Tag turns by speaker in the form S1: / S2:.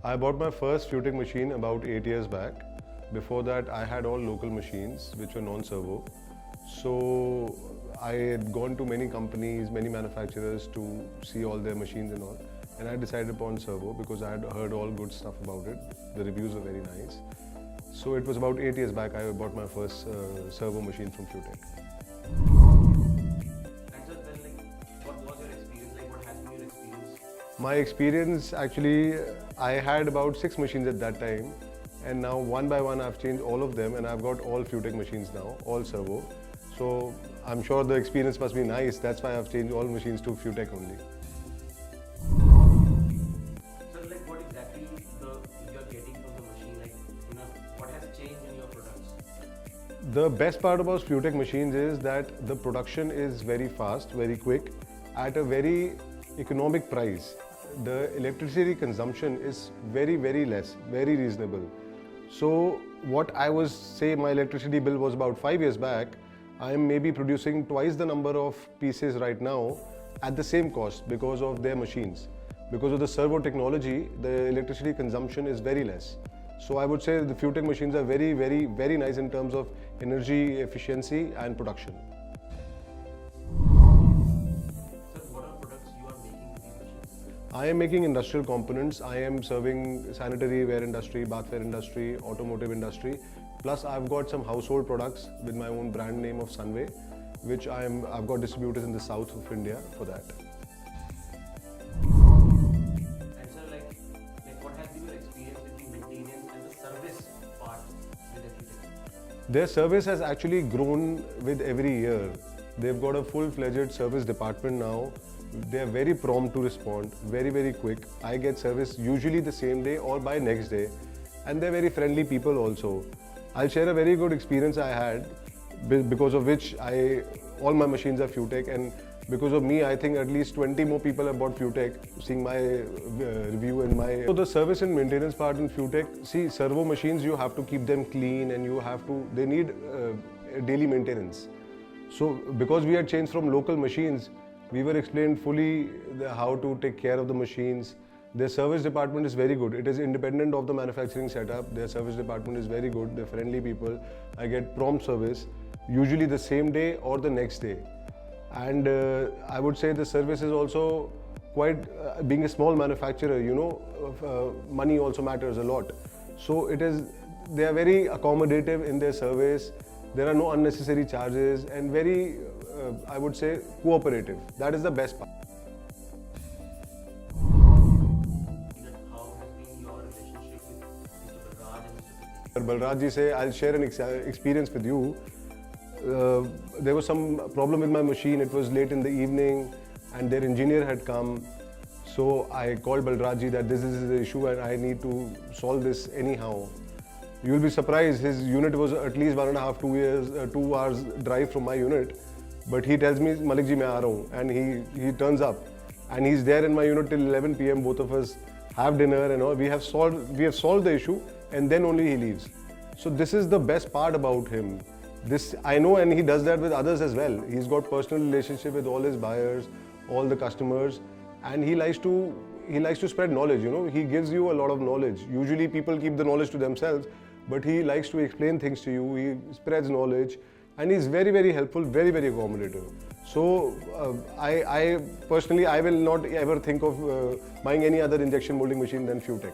S1: I bought my first Futech machine about 8 years back. Before that, I had all local machines which were non-servo. So I had gone to many companies, many manufacturers to see all their machines and all. And I decided upon servo because I had heard all good stuff about it. The reviews were very nice. So it was about 8 years back I bought my first servo machine from Futech.
S2: And so then, what was your experience? What has been your experience?
S1: My experience, actually, I had about 6 machines at that time, and now one by one I've changed all of them, and I've got all Futech machines now, all servo. So I'm sure the experience must be nice. That's why I've changed all machines to Futech only.
S2: So what exactly you're getting from the machine? What has changed in your products?
S1: The best part about Futech machines is that the production is very fast, very quick, at a very economic price. The electricity consumption is very, very less, very reasonable. So what I was, say my electricity bill was about 5 years back, I am maybe producing twice the number of pieces right now at the same cost because of their machines. Because of the servo technology, the electricity consumption is very less. So I would say the Futech machines are very, very, very nice in terms of energy efficiency and production.
S2: Sir, what are products you are making with these machines?
S1: I am making industrial components. I am serving sanitary ware industry, bathware industry, automotive industry. Plus I've got some household products with my own brand name of Sunway, which I've got distributors in the south of India for that.
S2: And sir, what has been your experience with the maintenance and the service part with the Futech?
S1: Their service has actually grown with every year. They've got a full-fledged service department now. They are very prompt to respond, very, very quick. I get service usually the same day or by next day. And they're very friendly people also. I'll share a very good experience I had, because of which all my machines are Futech, and because of me, I think at least 20 more people have bought Futech, seeing my review and my... So the service and maintenance part in Futech, see, servo machines, you have to keep them clean and they need daily maintenance. So because we had changed from local machines, we were explained fully how to take care of the machines. Their service department is very good. It is independent of the manufacturing setup. Their service department is very good. They're friendly people. I get prompt service, usually the same day or the next day. And I would say the service is also quite, being a small manufacturer, money also matters a lot. So they are very accommodative in their service. There are no unnecessary charges and very, I would say, cooperative. That is the best part.
S2: How has been your relationship with Mr. Balraj and Mr. Futech?
S1: Balraj ji say, I'll share an experience with you. There was some problem with my machine. It was late in the evening and their engineer had come. So I called Balraj ji that this is the issue and I need to solve this anyhow. You will be surprised, his unit was at least 1.5 2 hours drive from my unit. But he tells me, Malik ji, main aa raha hu. And he turns up. And he's there in my unit till 11 PM. Both of us have dinner and all. We have solved the issue and then only he leaves. So this is the best part about him. This I know, and he does that with others as well. He's got personal relationship with all his buyers, all the customers, and he likes to spread knowledge. He gives you a lot of knowledge. Usually people keep the knowledge to themselves, but he likes to explain things to you. He spreads knowledge, and he's very, very helpful, very, very accommodative. So I personally, I will not ever think of buying any other injection molding machine than Futech.